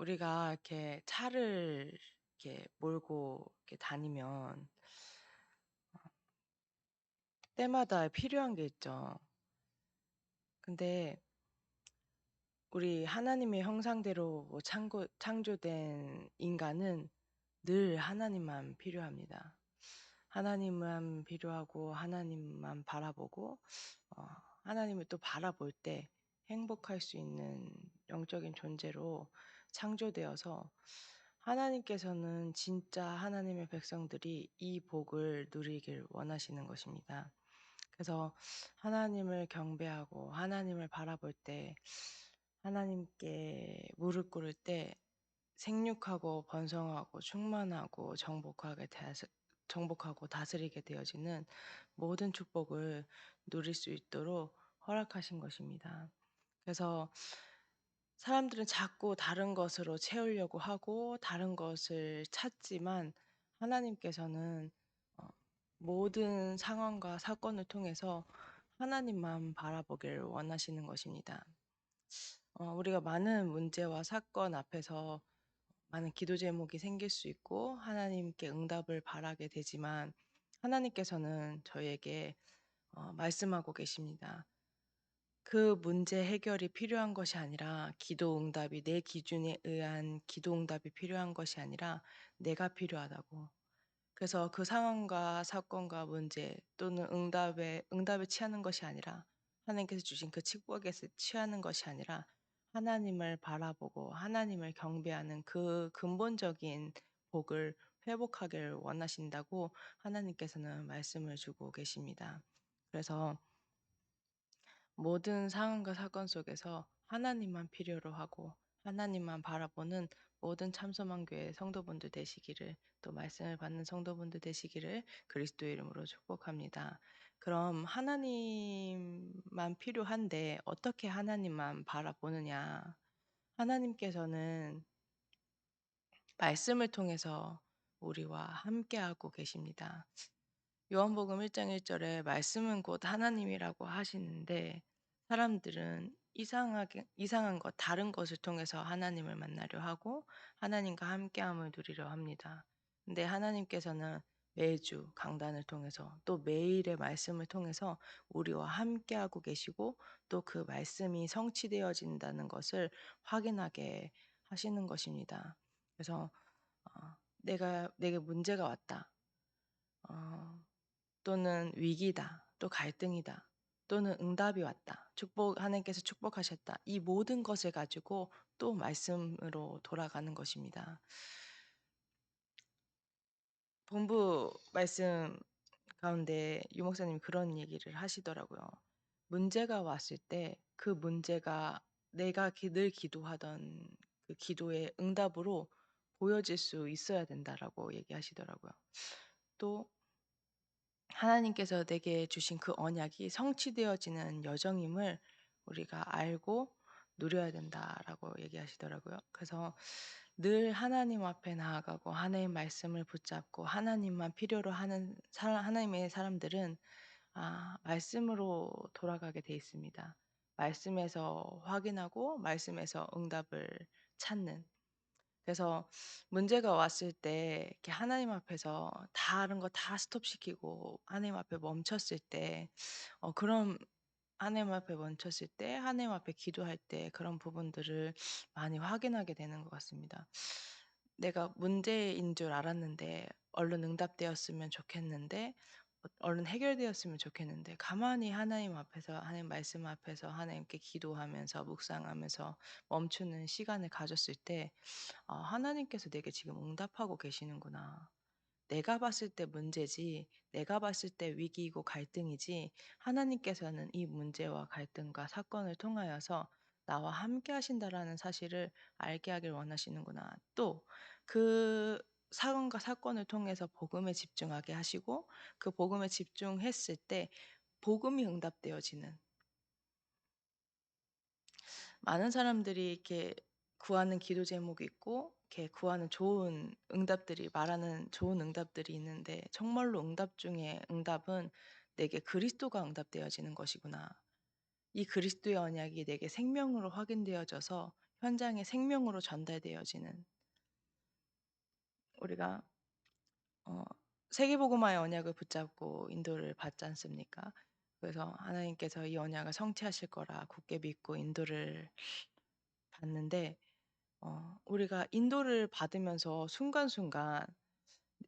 우리가 이렇게 차를 이렇게 몰고 이렇게 다니면 때마다 필요한 게 있죠. 근데 우리 하나님의 형상대로 창조된 인간은 늘 하나님만 필요합니다. 하나님만 필요하고 하나님만 바라보고 어, 하나님을 또 바라볼 때 행복할 수 있는 영적인 존재로 창조되어서 하나님께서는 진짜 하나님의 백성들이 이 복을 누리길 원하시는 것입니다. 그래서 하나님을 경배하고 하나님을 바라볼 때 하나님께 무릎 꿇을 때 생육하고 번성하고 충만하고 정복하고 다스리게 되어지는 모든 축복을 누릴 수 있도록 허락하신 것입니다. 그래서 사람들은 자꾸 다른 것으로 채우려고 하고 다른 것을 찾지만 하나님께서는 어, 모든 상황과 사건을 통해서 하나님만 바라보기를 원하시는 것입니다. 우리가 많은 문제와 사건 앞에서 많은 기도 제목이 생길 수 있고 하나님께 응답을 바라게 되지만 하나님께서는 저희에게 말씀하고 계십니다. 그 문제 해결이 필요한 것이 아니라 기도 응답이 내 기준에 의한 기도 응답이 필요한 것이 아니라 내가 필요하다고. 그래서 그 상황과 사건과 문제 또는 응답에 취하는 것이 아니라 하나님께서 주신 그 축복에서 취하는 것이 아니라 하나님을 바라보고 하나님을 경배하는 그 근본적인 복을 회복하기를 원하신다고 하나님께서는 말씀을 주고 계십니다. 그래서 모든 상황과 사건 속에서 하나님만 필요로 하고 하나님만 바라보는 모든 참소망교회 성도분들 되시기를 또 말씀을 받는 성도분들 되시기를 그리스도의 이름으로 축복합니다. 그럼 하나님만 필요한데 어떻게 하나님만 바라보느냐? 하나님께서는 말씀을 통해서 우리와 함께하고 계십니다. 요한복음 1장 1절에 말씀은 곧 하나님이라고 하시는데 사람들은 이상한 것, 다른 것을 통해서 하나님을 만나려 하고 하나님과 함께함을 누리려 합니다. 근데 하나님께서는 매주 강단을 통해서 또 매일의 말씀을 통해서 우리와 함께하고 계시고 또 그 말씀이 성취되어진다는 것을 확인하게 하시는 것입니다. 그래서 내게 문제가 왔다. 어, 또는 위기다, 또 갈등이다, 또는 응답이 왔다, 하나님께서 축복하셨다. 이 모든 것을 가지고 또 말씀으로 돌아가는 것입니다. 본부 말씀 가운데 유 목사님이 그런 얘기를 하시더라고요. 문제가 왔을 때 그 문제가 내가 늘 기도하던 그 기도의 응답으로 보여질 수 있어야 된다라고 얘기하시더라고요. 또 하나님께서 내게 주신 그 언약이 성취되어지는 여정임을 우리가 알고 누려야 된다라고 얘기하시더라고요. 그래서 늘 하나님 앞에 나아가고 하나님 말씀을 붙잡고 하나님만 필요로 하는 하나님의 사람들은 말씀으로 돌아가게 돼 있습니다. 말씀에서 확인하고 말씀에서 응답을 찾는. 그래서 문제가 왔을 때 이렇게 하나님 앞에서 다른 거 다 스톱시키고 하나님 앞에 멈췄을 때 그런 하나님 앞에 멈췄을 때 하나님 앞에 기도할 때 그런 부분들을 많이 확인하게 되는 것 같습니다. 내가 문제인 줄 알았는데 얼른 응답되었으면 좋겠는데 얼른 해결되었으면 좋겠는데 가만히 하나님 앞에서 하나님 말씀 앞에서 하나님께 기도하면서 묵상하면서 멈추는 시간을 가졌을 때 하나님께서 내게 지금 응답하고 계시는구나. 내가 봤을 때 문제지, 내가 봤을 때 위기이고 갈등이지, 하나님께서는 이 문제와 갈등과 사건을 통하여서 나와 함께 하신다라는 사실을 알게 하길 원하시는구나. 또 그 사건과 사건을 통해서 복음에 집중하게 하시고 그 복음에 집중했을 때 복음이 응답되어지는 많은 사람들이 이렇게 구하는 기도 제목이 있고 이렇게 구하는 좋은 응답들이 말하는 좋은 응답들이 있는데 정말로 응답 중에 응답은 내게 그리스도가 응답되어지는 것이구나. 이 그리스도의 언약이 내게 생명으로 확인되어져서 현장에 생명으로 전달되어지는, 우리가 어 세계복음화의 언약을 붙잡고 인도를 받지 않습니까? 그래서 하나님께서 이 언약을 성취하실 거라 굳게 믿고 인도를 받는데, 우리가 인도를 받으면서 순간순간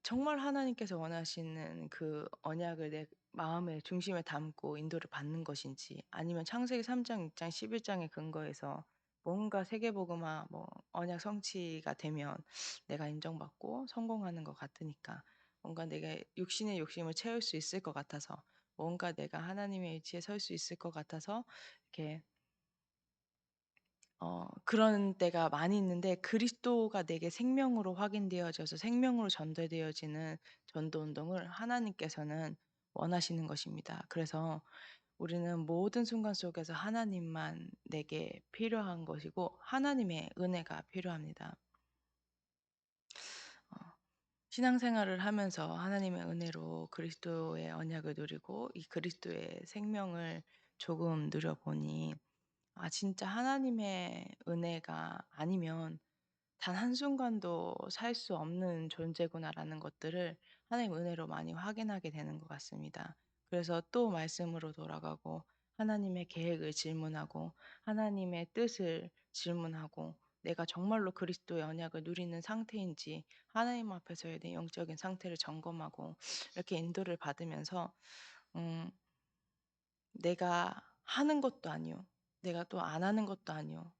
정말 하나님께서 원하시는 그 언약을 내 마음의 중심에 담고 인도를 받는 것인지, 아니면 창세기 3장 6장 11 장에 근거해서 뭔가 세계복음화 언약 성취가 되면 내가 인정받고 성공하는 것 같으니까, 뭔가 내가 육신의 욕심을 채울 수 있을 것 같아서, 뭔가 내가 하나님의 위치에 설 수 있을 것 같아서 이렇게 그런 때가 많이 있는데, 그리스도가 내게 생명으로 확인되어져서 생명으로 전달되어지는 전도 운동을 하나님께서는 원하시는 것입니다. 그래서 우리는 모든 순간 속에서 하나님만 내게 필요한 것이고 하나님의 은혜가 필요합니다. 어 신앙생활을 하면서 하나님의 은혜로 그리스도의 언약을 누리고 이 그리스도의 생명을 조금 누려보니, 진짜 하나님의 은혜가 아니면 단 한순간도 살 수 없는 존재구나라는 것들을 하나님 은혜로 많이 확인하게 되는 것 같습니다. 그래서 또 말씀으로 돌아가고 하나님의 계획을 질문하고 하나님의 뜻을 질문하고, 내가 정말로 그리스도의 언약을 누리는 상태인지 하나님 앞에서의 내 영적인 상태를 점검하고, 이렇게 인도를 받으면서 음 내가 하는 것도 아니요, 내가 또 안 하는 것도 아니요,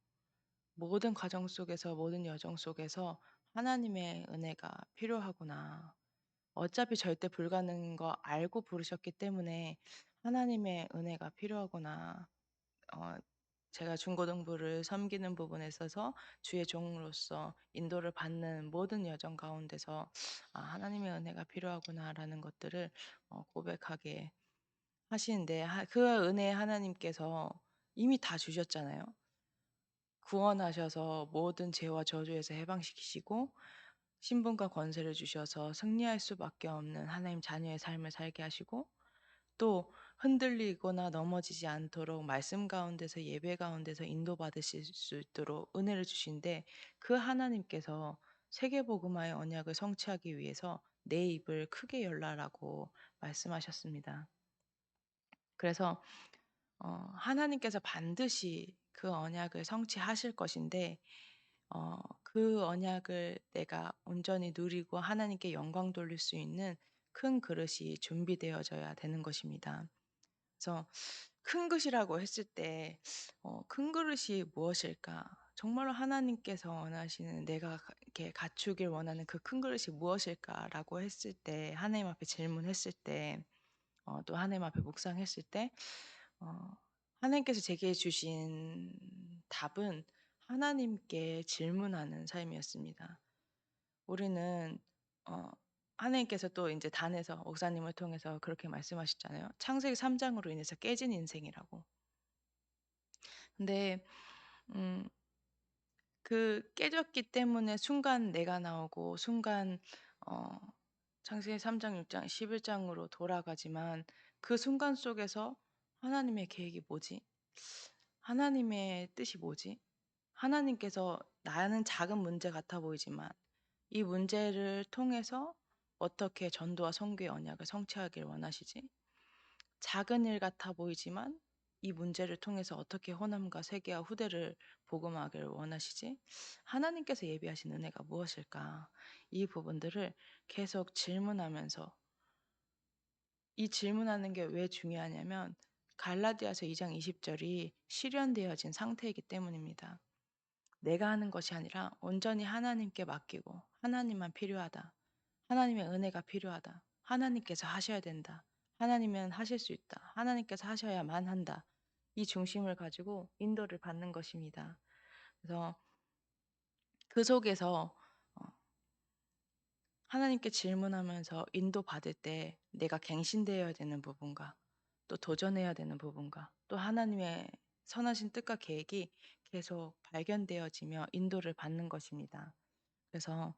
모든 과정 속에서 모든 여정 속에서 하나님의 은혜가 필요하구나. 어차피 절대 불가능한 거 알고 부르셨기 때문에 하나님의 은혜가 필요하구나. 어 제가 중고등부를 섬기는 부분에 있어서 주의 종으로서 인도를 받는 모든 여정 가운데서 '하나님의 은혜가 필요하구나.'라는 것들을 고백하게 하시는데, 그 은혜 하나님께서 이미 다 주셨잖아요. 구원하셔서 모든 죄와 저주에서 해방시키시고 신분과 권세를 주셔서 승리할 수밖에 없는 하나님 자녀의 삶을 살게 하시고, 또 흔들리거나 넘어지지 않도록 말씀 가운데서 예배 가운데서 인도받으실 수 있도록 은혜를 주신데, 그 하나님께서 세계복음화의 언약을 성취하기 위해서 내 입을 크게 열라라고 말씀하셨습니다. 그래서 하나님께서 반드시 그 언약을 성취하실 것인데, 그 언약을 내가 온전히 누리고 하나님께 영광 돌릴 수 있는 큰 그릇이 준비되어져야 되는 것입니다. 그래서 큰 그릇이라고 했을 때, 큰 그릇이 무엇일까? 정말로 하나님께서 원하시는, 내가 이렇게 갖추길 원하는 그 큰 그릇이 무엇일까라고 했을 때, 하나님 앞에 질문했을 때, 또 하나님 앞에 묵상했을 때, 어, 하나님께서 제게 주신 답은 하나님께 질문하는 삶이었습니다. 우리는 어, 하나님께서 또 이제 단에서 목사님을 통해서 그렇게 말씀하셨잖아요. 창세기 3장으로 인해서 깨진 인생이라고. 근데 음, 그 깨졌기 때문에 순간 내가 나오고 순간 어, 창세기 3장, 6장, 11장으로 돌아가지만, 그 순간 속에서 하나님의 계획이 뭐지? 하나님의 뜻이 뭐지? 하나님께서, 나는 작은 문제 같아 보이지만 이 문제를 통해서 어떻게 전도와 선교의 언약을 성취하길 원하시지? 작은 일 같아 보이지만 이 문제를 통해서 어떻게 호남과 세계와 후대를 복음하길 원하시지? 하나님께서 예비하신 은혜가 무엇일까? 이 부분들을 계속 질문하면서, 이 질문하는 게 왜 중요하냐면 갈라디아서 2장 20절이 실현되어진 상태이기 때문입니다. 내가 하는 것이 아니라 온전히 하나님께 맡기고 하나님만 필요하다. 하나님의 은혜가 필요하다. 하나님께서 하셔야 된다. 하나님은 하실 수 있다. 하나님께서 하셔야만 한다. 이 중심을 가지고 인도를 받는 것입니다. 그래서 그 속에서 하나님께 질문하면서 인도받을 때 내가 갱신되어야 되는 부분과 또 도전해야 되는 부분과 또 하나님의 선하신 뜻과 계획이 계속 발견되어지며 인도를 받는 것입니다. 그래서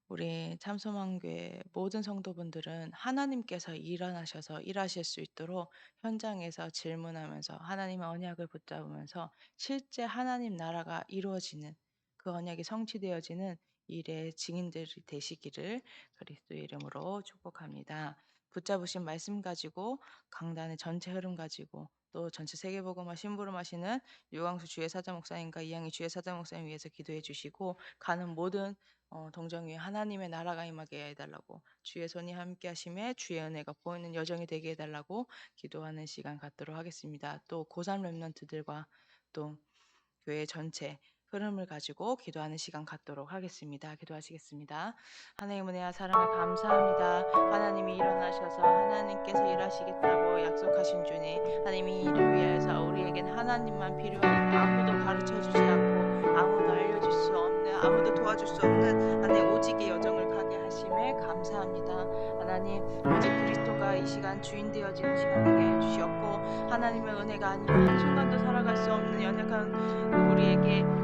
우리 참소망교회 모든 성도분들은 하나님께서 일어나셔서 일하실 수 있도록 현장에서 질문하면서 하나님의 언약을 붙잡으면서 실제 하나님 나라가 이루어지는 그 언약이 성취되어지는 일의 증인들이 되시기를 그리스도의 이름으로 축복합니다. 붙잡으신 말씀 가지고 강단의 전체 흐름 가지고 또 전체 세계복음화 심부름하시는 유광수 주의 사자 목사님과 이양희 주의 사자 목사님 위해서 기도해 주시고 가는 모든 동정 위에 하나님의 나라가 임하게 해달라고 주의 손이 함께 하심에 주의 은혜가 보이는 여정이 되게 해달라고 기도하는 시간 갖도록 하겠습니다. 또 고3 랩런트들과 또 교회 전체 흐름을 가지고 기도하는 시간 갖도록 하겠습니다. 기도하시겠습니다. 하나님 은혜와 사랑을 감사합니다. 하나님이 일어나셔서 하나님께서 일하시겠다고 약속하신 주님, 하나님이 이를 위하여서 우리에겐 하나님만 필요하고 아무도 가르쳐주지 않고 아무도 알려줄 수 없는 아무도 도와줄 수 없는 하나님 오직의 여정을 가게 하심에 감사합니다. 하나님 오직 그리스도가 이 시간 주인 되어지는 시간 되게 해주시옵고 하나님의 은혜가 아니면 한순간도 살아갈 수 없는 연약한 우리에게